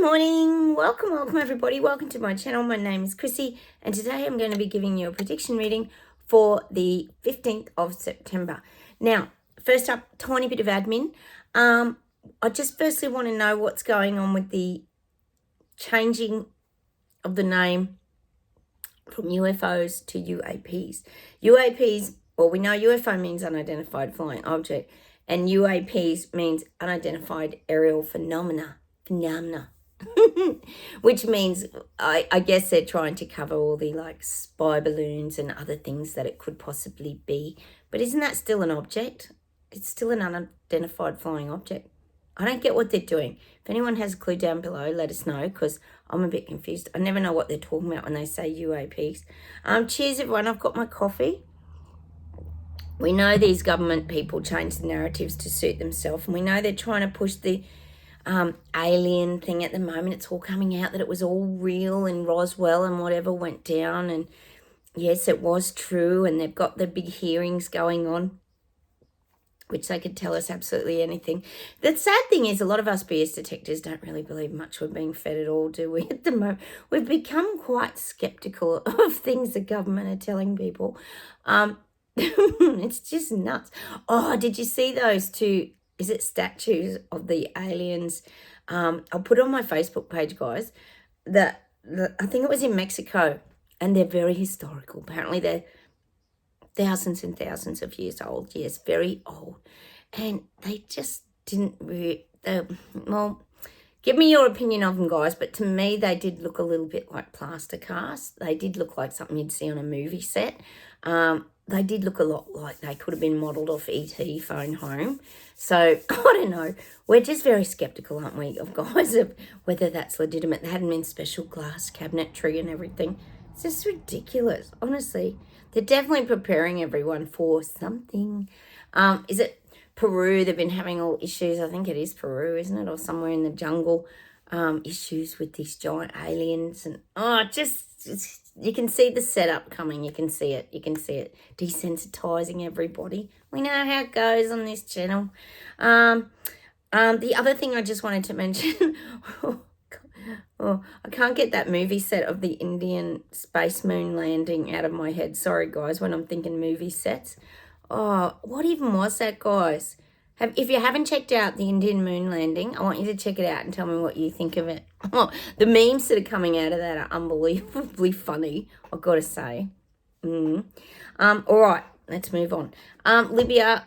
morning. Welcome everybody. Welcome to my channel. My name is Chrissy and today I'm going to be giving you a prediction reading for the 15th of September. Now, first up, tiny bit of admin. I just firstly want to know what's going on with the changing of the name from UFOs to UAPs. UAPs, well, we know UFO means unidentified flying object and UAPs means unidentified aerial phenomena. Which means I guess they're trying to cover all the like spy balloons and other things that it could possibly be. But isn't that still an object? It's still an unidentified flying object. I don't get what they're doing. If anyone has a clue down below, let us know because I'm a bit confused. I never know what they're talking about when they say UAPs. Cheers everyone, I've got my coffee. We know these government people change the narratives to suit themselves, and we know they're trying to push the alien thing at the moment. It's all coming out that it was all real in Roswell and whatever went down, and yes, it was true, and they've got the big hearings going on which they could tell us absolutely anything. The sad thing is a lot of us BS detectors don't really believe much we're being fed at all, do we? At the moment we've become quite skeptical of things the government are telling people. It's just nuts. Oh, did you see those two, is it statues of the aliens? I'll put it on my Facebook page, guys. I think it was in Mexico, and they're very historical. Apparently they're thousands and thousands of years old. Yes, very old. And they just didn't well, give me your opinion of them, guys, but to me they did look a little bit like plaster casts. They did look like something you'd see on a movie set. They did look a lot like they could have been modelled off E.T. Phone Home. So, I don't know. We're just very sceptical, aren't we, of guys, of whether that's legitimate. They hadn't been special glass cabinetry and everything. It's just ridiculous, honestly. They're definitely preparing everyone for something. Is it Peru? They've been having all issues. I think it is Peru, isn't it? Or somewhere in the jungle. Issues with these giant aliens. And, you can see the setup coming. You can see it. You can see it. Desensitizing everybody. We know how it goes on this channel. The other thing I just wanted to mention... Oh, I can't get that movie set of the Indian space moon landing out of my head. Sorry, guys, when I'm thinking movie sets. Oh, what even was that, guys? If you haven't checked out the Indian moon landing, I want you to check it out and tell me what you think of it. Oh, the memes that are coming out of that are unbelievably funny, I've got to say. All right, let's move on. Libya,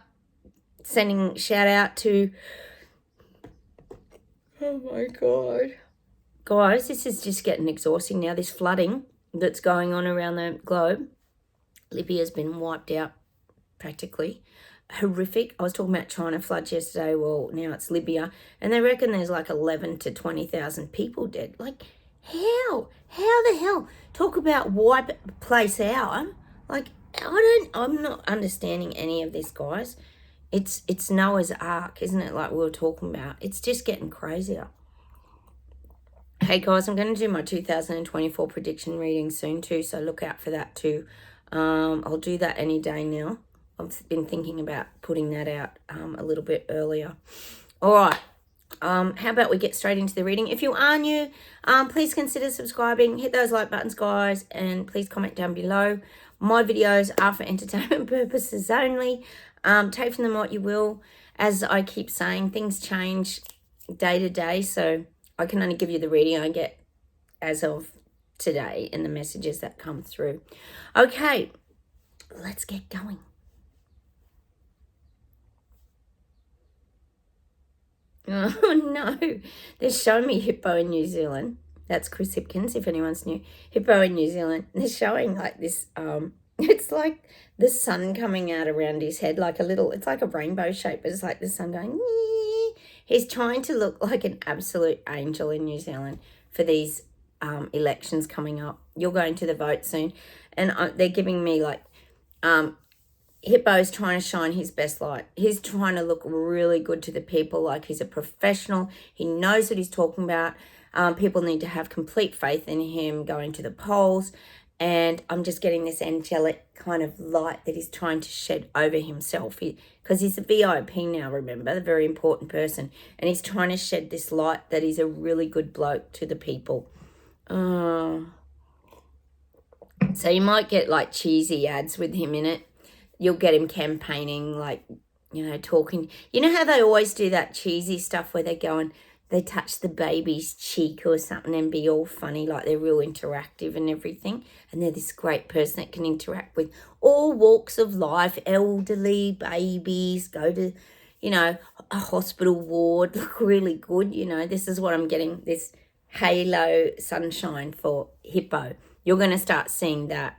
sending shout out to... Oh, my God. Guys, this is just getting exhausting now, this flooding that's going on around the globe. Libya's been wiped out practically. Horrific. I was talking about China floods yesterday. Well, now it's Libya. And they reckon there's like 11 to 20,000 people dead. Like, how? How the hell? Talk about wipe a place out. Like, I'm not understanding any of this, guys. It's Noah's Ark, isn't it? Like we were talking about. It's just getting crazier. Hey guys, I'm going to do my 2024 prediction reading soon too, so look out for that too. I'll do that any day now. I've been thinking about putting that out a little bit earlier. All right, how about we get straight into the reading? If you are new, please consider subscribing. Hit those like buttons, guys, and please comment down below. My videos are for entertainment purposes only. Take from them what you will. As I keep saying, things change day to day, so... I can only give you the reading I get as of today and the messages that come through. Okay, let's get going. Oh, no. They're showing me Hippo in New Zealand. That's Chris Hipkins, if anyone's new. Hippo in New Zealand. They're showing like this, it's like the sun coming out around his head, like a little, it's like a rainbow shape, but it's like the sun going, nee. He's trying to look like an absolute angel in New Zealand for these elections coming up. You're going to the vote soon. And they're giving me like, Hippo's trying to shine his best light. He's trying to look really good to the people, like he's a professional. He knows what he's talking about. People need to have complete faith in him going to the polls. And I'm just getting this angelic kind of light that he's trying to shed over himself. Because he's a VIP now, remember, a very important person. And he's trying to shed this light that he's a really good bloke to the people. So you might get like cheesy ads with him in it. You'll get him campaigning, like, you know, talking. You know how they always do that cheesy stuff where they go and they touch the baby's cheek or something and be all funny, like they're real interactive and everything. And they're this great person that can interact with all walks of life, elderly, babies, go to, you know, a hospital ward, look really good. You know, this is what I'm getting, this halo sunshine for Hippo. You're going to start seeing that.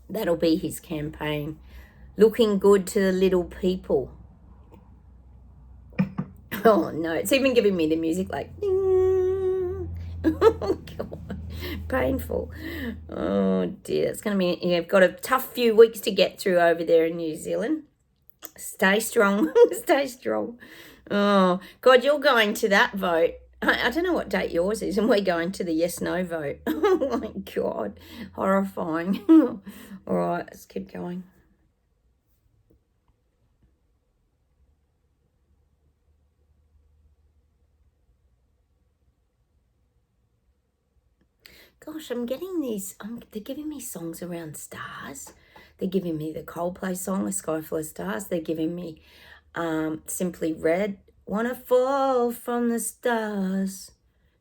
That'll be his campaign. Looking good to the little people. Oh, no. It's even giving me the music like, ding. Oh, God. Painful. Oh, dear. It's going to be, you've got a tough few weeks to get through over there in New Zealand. Stay strong. Stay strong. Oh, God, you're going to that vote. I don't know what date yours is, and we're going to the yes-no vote. Oh, my God. Horrifying. All right, let's keep going. Gosh, I'm getting these, they're giving me songs around stars. They're giving me the Coldplay song, A Sky Full of Stars. They're giving me Simply Red, Wanna Fall from the Stars,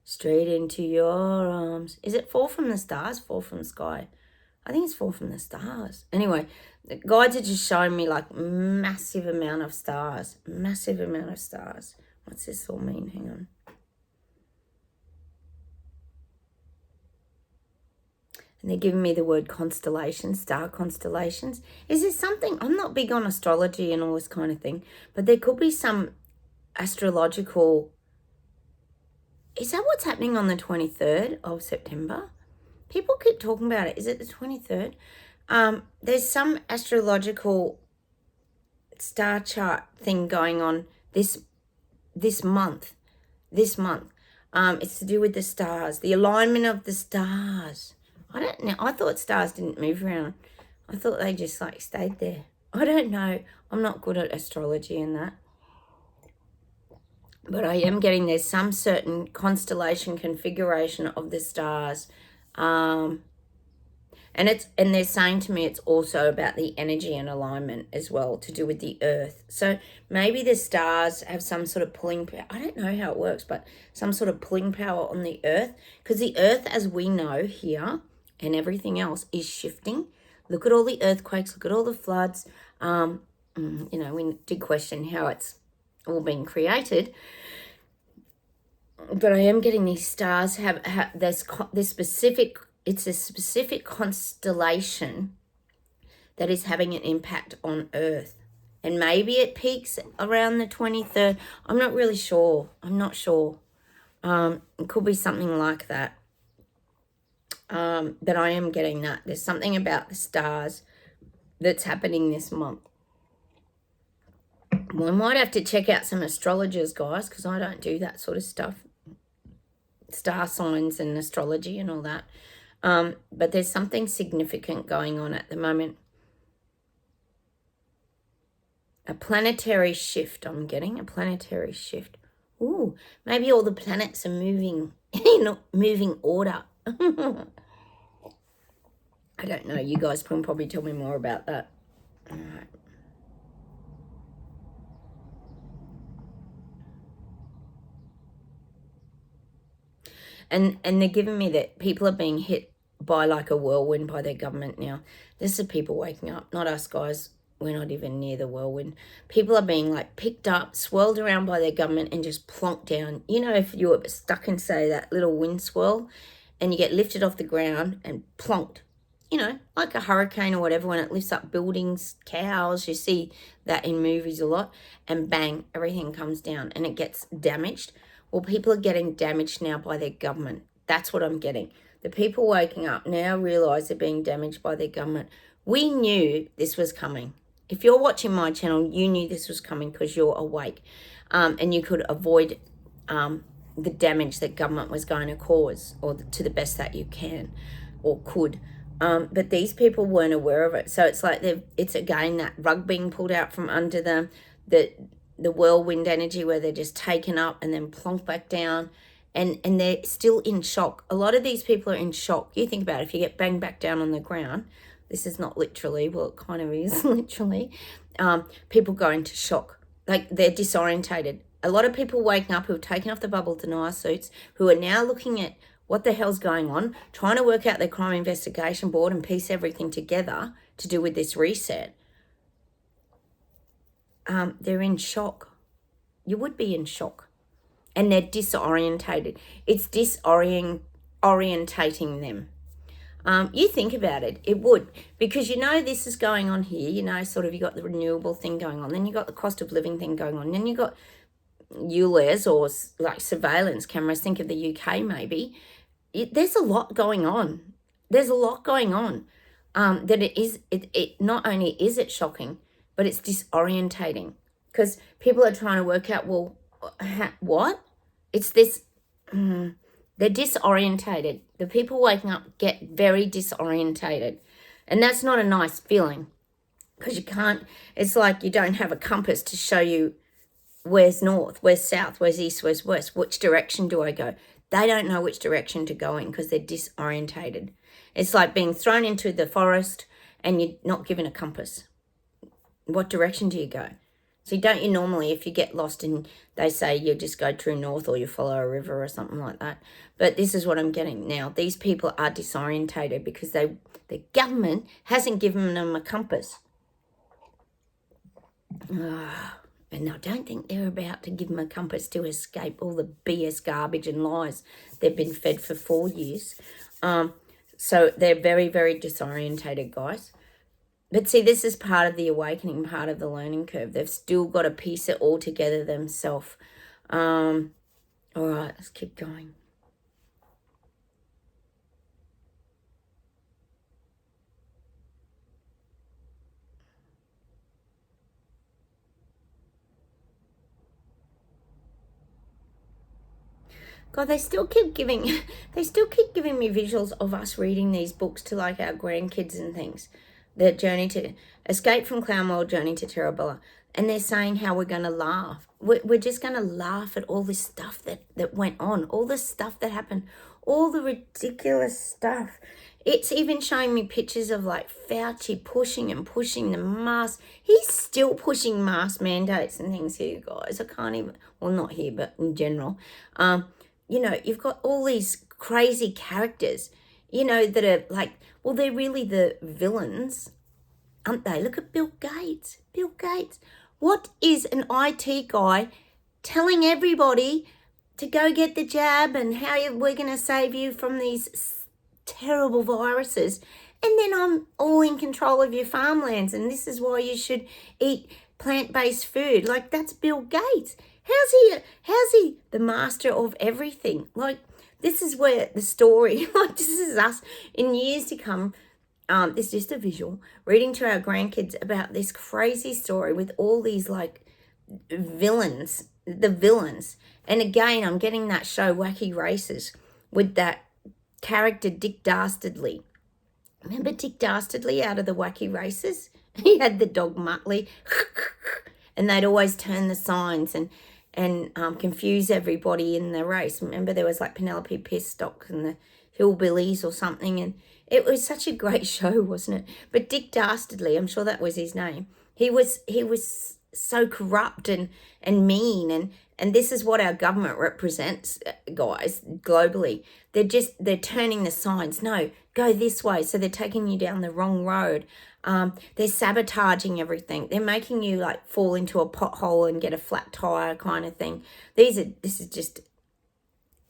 Straight into Your Arms. Is it Fall from the Stars, Fall from the Sky? I think it's Fall from the Stars. Anyway, the guides are just showing me like massive amount of stars. Massive amount of stars. What's this all mean? Hang on. And they're giving me the word constellation, star constellations. Is there something, I'm not big on astrology and all this kind of thing, but there could be some astrological, is that what's happening on the 23rd of September? People keep talking about it. Is it the 23rd? There's some astrological star chart thing going on this month. This month. It's to do with the stars, the alignment of the stars. I don't know. I thought stars didn't move around. I thought they just like stayed there. I don't know. I'm not good at astrology and that. But I am getting there's some certain constellation configuration of the stars. And they're saying to me it's also about the energy and alignment as well, to do with the earth. So maybe the stars have some sort of pulling power. I don't know how it works, but some sort of pulling power on the earth, because the earth, as we know here and everything else, is shifting. Look at all the earthquakes, look at all the floods. You know, we did question how it's all been created. But I am getting these stars have this specific, it's a specific constellation that is having an impact on Earth. And maybe it peaks around the 23rd. I'm not really sure. I'm not sure. It could be something like that. But I am getting that. There's something about the stars that's happening this month. We might have to check out some astrologers, guys, because I don't do that sort of stuff. Star signs and astrology and all that. But there's something significant going on at the moment. A planetary shift, I'm getting. A planetary shift. Ooh, maybe all the planets are moving in moving order. I don't know. You guys can probably tell me more about that. All right. And they're giving me that people are being hit by like a whirlwind by their government now. This is people waking up, not us guys. We're not even near the whirlwind. People are being like picked up, swirled around by their government and just plonked down. You know, if you were stuck in, say, that little wind swirl and you get lifted off the ground and plonked, you know, like a hurricane or whatever, when it lifts up buildings, cows, you see that in movies a lot, and bang, everything comes down and it gets damaged. Well, people are getting damaged now by their government. That's what I'm getting. The people waking up now realise they're being damaged by their government. We knew this was coming. If you're watching my channel, you knew this was coming because you're awake, and you could avoid the damage that government was going to cause, or to the best that you can or could. But these people weren't aware of it. So it's like it's again that rug being pulled out from under them, the whirlwind energy where they're just taken up and then plonk back down, and they're still in shock. A lot of these people are in shock. You think about it, if you get banged back down on the ground, this is not literally, well, it kind of is literally, people go into shock. Like, they're disorientated. A lot of people waking up who have taken off the bubble denial suits, who are now looking at what the hell's going on, trying to work out their crime investigation board and piece everything together to do with this reset. They're in shock. You would be in shock. And they're disorientated. It's disorientating them. You think about it, it would. Because this is going on here, sort of you got the renewable thing going on, then you got the cost of living thing going on, then you got ULEZ or like surveillance cameras, think of the UK maybe. There's a lot going on. There's a lot going on. That it not only is it shocking, but it's disorientating. Because people are trying to work out, well, what? It's this, they're disorientated. The people waking up get very disorientated. And that's not a nice feeling. Because you can't, it's like you don't have a compass to show you where's north, where's south, where's east, where's west, which direction do I go? They don't know which direction to go in because they're disorientated. It's like being thrown into the forest and you're not given a compass. What direction do you go? So don't you normally, if you get lost and they say you just go true north or you follow a river or something like that. But this is what I'm getting now. These people are disorientated because the government hasn't given them a compass. And I don't think they're about to give them a compass to escape all the BS garbage and lies they've been fed for 4 years. So they're very, very disorientated, guys. But see, this is part of the awakening, part of the learning curve. They've still got to piece it all together themselves. All right, let's keep going. God, they still keep giving me visuals of us reading these books to like our grandkids and things. The journey to Escape from Clown World, Journey to Terabella. And they're saying how we're going to laugh. We're just going to laugh at all this stuff that went on, all the stuff that happened, all the ridiculous stuff. It's even showing me pictures of like Fauci pushing the mask. He's still pushing mask mandates and things here, guys. I can't even, well, not here, but in general. You've got all these crazy characters, that are like, well, they're really the villains, aren't they? Look at Bill Gates. Bill Gates. What is an IT guy telling everybody to go get the jab and how we're going to save you from these terrible viruses? And then I'm all in control of your farmlands and this is why you should eat plant-based food. Like, that's Bill Gates. How's he the master of everything? Like, this is where the story, like, this is us in years to come. This is just a visual, reading to our grandkids about this crazy story with all these, like, villains, the villains. And again, I'm getting that show, Wacky Races, with that character Dick Dastardly. Remember Dick Dastardly out of the Wacky Races? He had the dog Muttley. And they'd always turn the signs and confuse everybody in the race. Remember there was like Penelope Pistock and the Hillbillies or something, and it was such a great show, wasn't it? But Dick Dastardly, I'm sure that was his name. He was so corrupt and mean, and this is what our government represents, guys, globally. They're turning the signs. No, go this way. So they're taking you down the wrong road. They're sabotaging everything. They're making you like fall into a pothole and get a flat tire kind of thing. This is just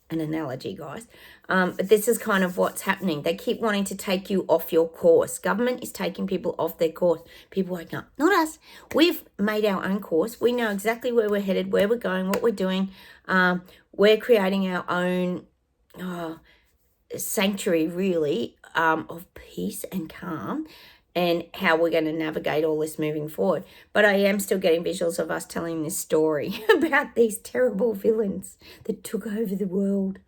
an analogy, guys. But this is kind of what's happening. They keep wanting to take you off your course. Government is taking people off their course. People waking up, not us. We've made our own course. We know exactly where we're headed, where we're going, what we're doing. We're creating our own sanctuary, really, of peace and calm, and how we're going to navigate all this moving forward. But I am still getting visuals of us telling this story about these terrible villains that took over the world.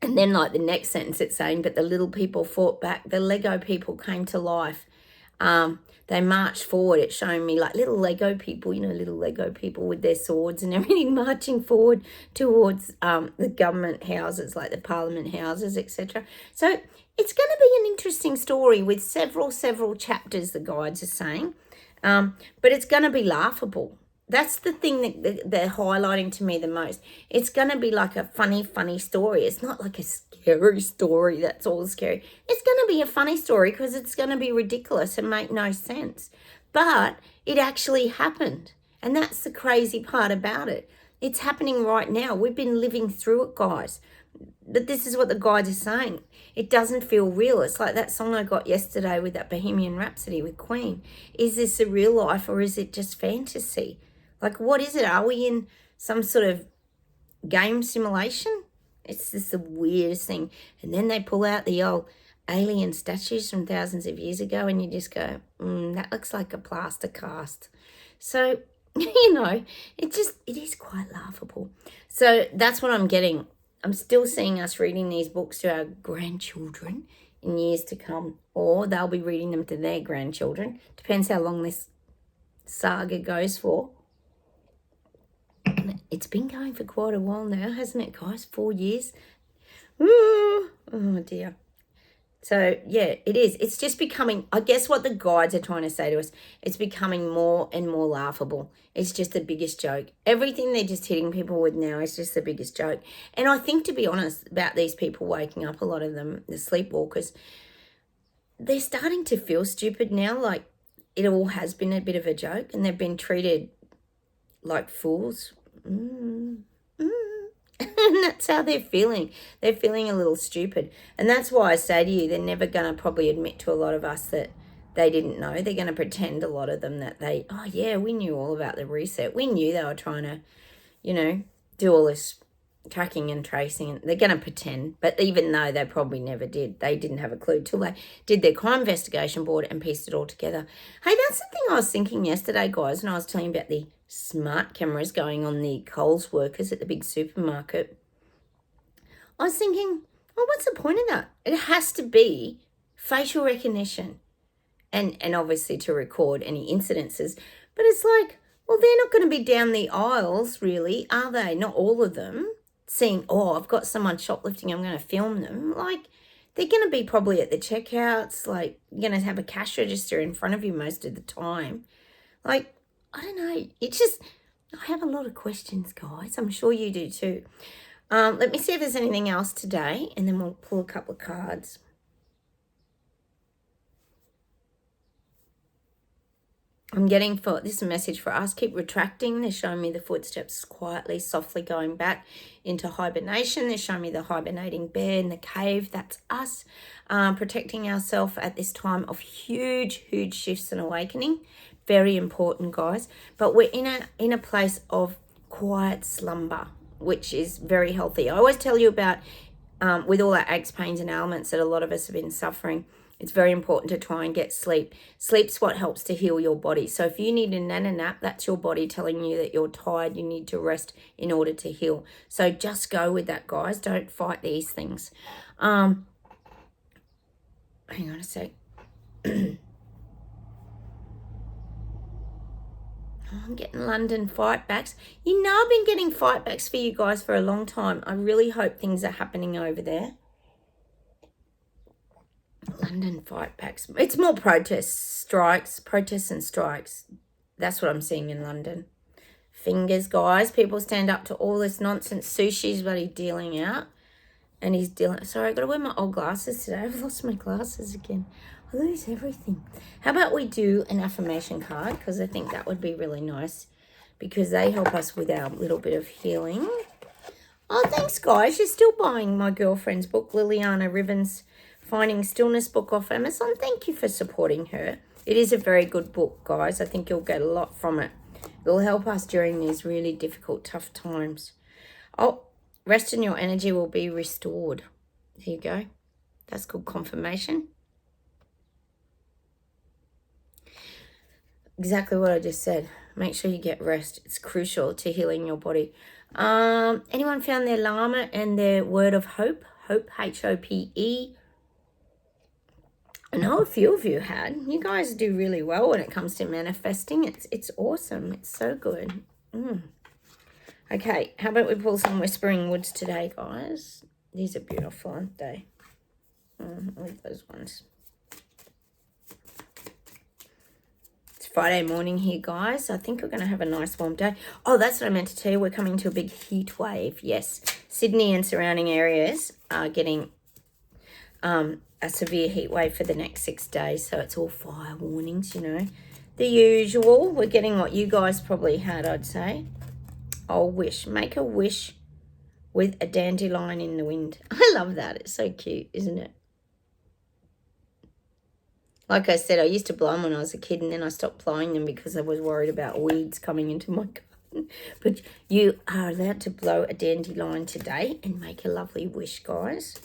And then like the next sentence it's saying, but the little people fought back. The Lego people came to life. They marched forward. It's showing me like little Lego people, little Lego people with their swords and everything marching forward towards the government houses, like the parliament houses, etc. So it's going to be an interesting story with several chapters, the guides are saying. But it's going to be laughable. That's the thing that they're highlighting to me the most. It's going to be like a funny story. It's not like a scary story that's all scary. It's going to be a funny story because it's going to be ridiculous and make no sense. But it actually happened. And that's the crazy part about it. It's happening right now. We've been living through it, guys. But this is what the guides are saying. It doesn't feel real. It's like that song I got yesterday with that Bohemian Rhapsody with Queen. Is this a real life or is it just fantasy? Like, what is it? Are we in some sort of game simulation? It's just the weirdest thing. And then they pull out the old alien statues from thousands of years ago and you just go, that looks like a plaster cast. So, it is quite laughable. So that's what I'm getting. I'm still seeing us reading these books to our grandchildren in years to come, or they'll be reading them to their grandchildren. Depends how long this saga goes for. It's been going for quite a while now, hasn't it, guys? 4 years. Ooh, oh, dear. So, yeah, it is. It's just becoming, I guess what the guides are trying to say to us, it's becoming more and more laughable. It's just the biggest joke. Everything they're just hitting people with now is just the biggest joke. And I think, to be honest, about these people waking up, a lot of them, the sleepwalkers, they're starting to feel stupid now, like it all has been a bit of a joke and they've been treated like fools. And that's how they're feeling. They're feeling a little stupid. And that's why I say to you, they're never going to probably admit to a lot of us that they didn't know. They're going to pretend, a lot of them, that we knew all about the reset. We knew they were trying to, do all this tracking and tracing. And they're going to pretend. But even though they probably never did, they didn't have a clue till they did their crime investigation board and pieced it all together. Hey, that's the thing I was thinking yesterday, guys, when I was telling you about the smart cameras going on the Coles workers at the big supermarket. I was thinking, well, what's the point of that? It has to be facial recognition and obviously to record any incidences. But it's like, well, they're not going to be down the aisles, really, are they? Not all of them. Seeing, I've got someone shoplifting, I'm going to film them. Like, they're going to be probably at the checkouts, like, you're going to have a cash register in front of you most of the time. Like, I don't know. I have a lot of questions, guys. I'm sure you do too. Let me see if there's anything else today, and then we'll pull a couple of cards. I'm getting this message for us. Keep retracting. They're showing me the footsteps quietly, softly going back into hibernation. They're showing me the hibernating bear in the cave. That's us protecting ourselves at this time of huge shifts and awakening. Very important, guys. But we're in a place of quiet slumber, which is very healthy. I always tell you about, with all our aches, pains and ailments that a lot of us have been suffering, it's very important to try and get sleep. Sleep's what helps to heal your body. So if you need a nana nap, that's your body telling you that you're tired, you need to rest in order to heal. So just go with that, guys. Don't fight these things. Hang on a sec. I'm getting London fight backs. I've been getting fight backs for you guys for a long time. I really hope things are happening over there. London fight backs. It's more protests and strikes. That's what I'm seeing in London. Fingers, guys. People stand up to all this nonsense. Sushi's bloody dealing out. And he's dealing... Sorry, I've got to wear my old glasses today. I've lost my glasses again. I lose everything. How about we do an affirmation card? Because I think that would be really nice. Because they help us with our little bit of healing. Oh, thanks, guys. You're still buying my girlfriend's book, Liliana Riven's Finding Stillness book off Amazon. Thank you for supporting her. It is a very good book, guys. I think you'll get a lot from it. It'll help us during these really difficult, tough times. Oh, rest in your energy will be restored. There you go. That's good confirmation. Exactly what I just said. Make sure you get rest. It's crucial to healing your body. Anyone found their llama and their word of hope? Hope, Hope. I know a few of you had. You guys do really well when it comes to manifesting. It's awesome. It's so good. Okay, how about we pull some Whispering Woods today, guys? These are beautiful, aren't they? I like those ones. It's Friday morning here, guys. I think we're going to have a nice warm day. Oh, that's what I meant to tell you. We're coming to a big heat wave. Yes, Sydney and surrounding areas are getting a severe heat wave for the next 6 days. So it's all fire warnings, you know. The usual. We're getting what you guys probably had, I'd say. Oh, wish. Make a wish with a dandelion in the wind. I love that. It's so cute, isn't it? Like I said, I used to blow them when I was a kid, and then I stopped blowing them because I was worried about weeds coming into my garden. But you are allowed to blow a dandelion today and make a lovely wish, guys.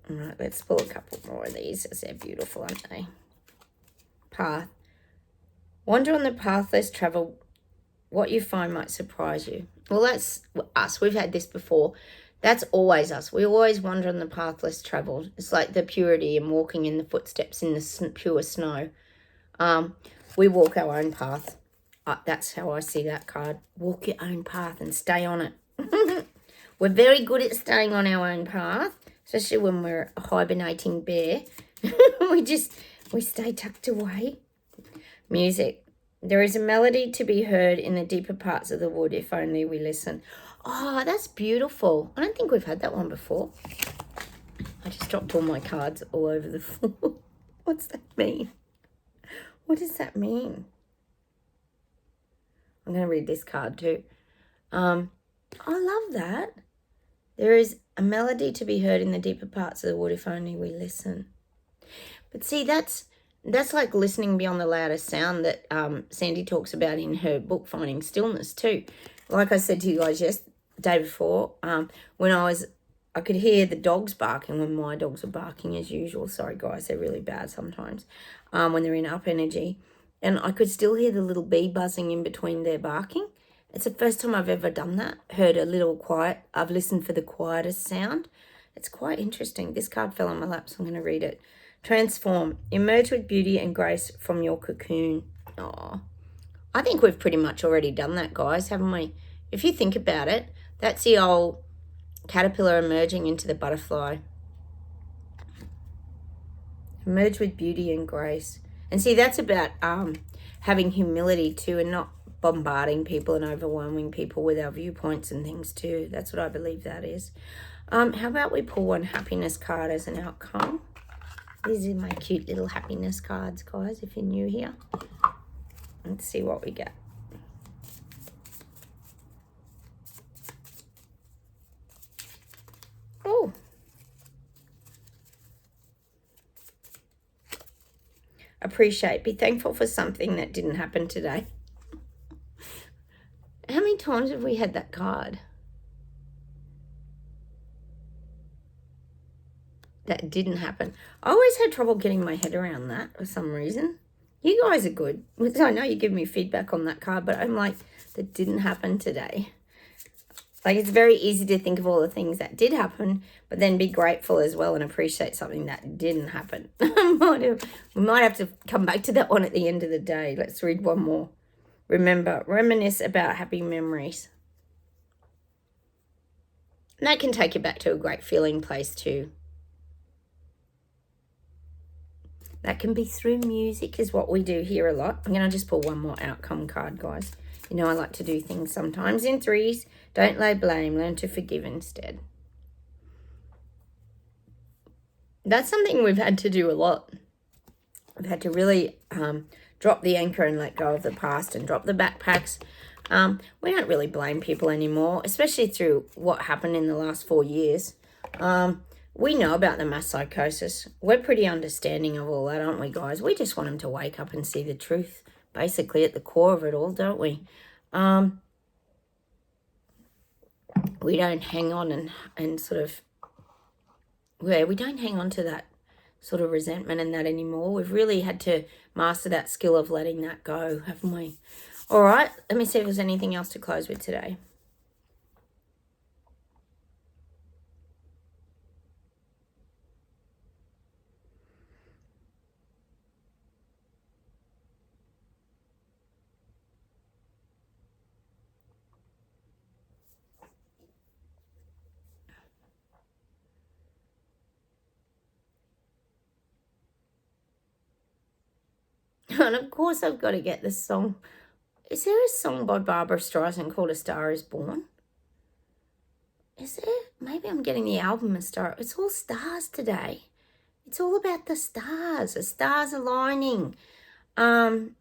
All right, let's pull a couple more of these, as they're beautiful, aren't they? Path. Wander on the path less traveled. What you find might surprise you. Well, that's us. We've had this before. That's always us. We always wander on the path less traveled. It's like the purity and walking in the footsteps in the pure snow. We walk our own path. That's how I see that card. Walk your own path and stay on it. We're very good at staying on our own path, especially when we're a hibernating bear. we stay tucked away. Music. There is a melody to be heard in the deeper parts of the wood if only we listen. Oh, that's beautiful. I don't think we've had that one before. I just dropped all my cards all over the floor. What's that mean? What does that mean? I'm going to read this card too. I love that. There is a melody to be heard in the deeper parts of the wood if only we listen. But see, that's like listening beyond the loudest sound that Sandy talks about in her book, Finding Stillness, too. Like I said to you guys day before, when I could hear the dogs barking when my dogs were barking as usual. Sorry, guys, they're really bad sometimes when they're in up energy. And I could still hear the little bee buzzing in between their barking. It's the first time I've ever done that. Heard a little quiet. I've listened for the quietest sound. It's quite interesting. This card fell on my lap, so I'm going to read it. Transform. Emerge with beauty and grace from your cocoon. Oh, I think we've pretty much already done that, guys, haven't we? If you think about it, that's the old caterpillar emerging into the butterfly. Emerge with beauty and grace. And see, that's about having humility too, and not bombarding people and overwhelming people with our viewpoints and things too. That's what I believe that is. How about we pull one happiness card as an outcome? These are my cute little happiness cards, guys, if you're new here. Let's see what we get. Oh. Appreciate. Be thankful for something that didn't happen today. How many times have we had that card? That didn't happen. I always had trouble getting my head around that for some reason. You guys are good. I know you give me feedback on that card, but I'm like, that didn't happen today. Like, it's very easy to think of all the things that did happen, but then be grateful as well and appreciate something that didn't happen. We might have to come back to that one at the end of the day. Let's read one more. Remember, reminisce about happy memories. And that can take you back to a great feeling place too. That can be through music, is what we do here a lot. I'm going to just pull one more outcome card, guys. You know, I like to do things sometimes in threes. Don't lay blame. Learn to forgive instead. That's something we've had to do a lot. We've had to really drop the anchor and let go of the past and drop the backpacks. We don't really blame people anymore, especially through what happened in the last 4 years. We know about the mass psychosis. We're pretty understanding of all that, aren't we, guys? We just want them to wake up and see the truth, basically, at the core of it all, don't we? We don't hang on and sort of, we don't hang on to that sort of resentment and that anymore. We've really had to master that skill of letting that go, haven't we? All right, let me see if there's anything else to close with today. And of course I've got to get this song. Is there a song by Barbara Streisand called A Star Is Born? Is there? Maybe I'm getting the album A Star. It's all stars today. It's all about the stars aligning. I'm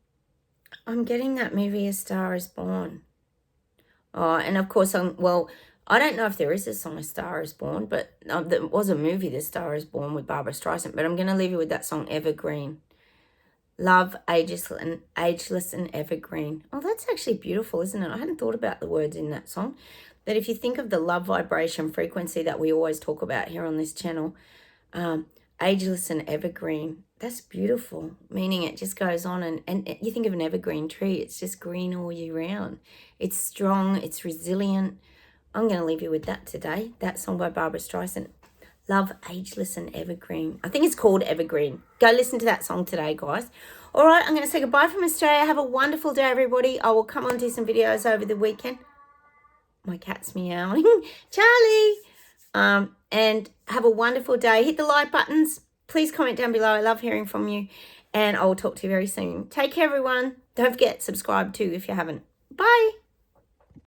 getting that movie A Star Is Born. Oh, and of course I don't know if there is a song A Star Is Born, but there was a movie The Star Is Born with Barbara Streisand, but I'm going to leave you with that song Evergreen. Love, ageless and evergreen. Oh, that's actually beautiful, isn't it? I hadn't thought about the words in that song. That if you think of the love vibration frequency that we always talk about here on this channel, ageless and evergreen, that's beautiful. Meaning it just goes on and you think of an evergreen tree, it's just green all year round. It's strong, it's resilient. I'm going to leave you with that today. That song by Barbara Streisand. Love, ageless and evergreen. I think it's called Evergreen. Go listen to that song today, guys. All right, I'm going to say goodbye from Australia. Have a wonderful day, everybody. I will come on do some videos over the weekend. My cat's meowing. Charlie. And have a wonderful day. Hit the like buttons. Please comment down below. I love hearing from you. And I will talk to you very soon. Take care, everyone. Don't forget, subscribe too if you haven't. Bye.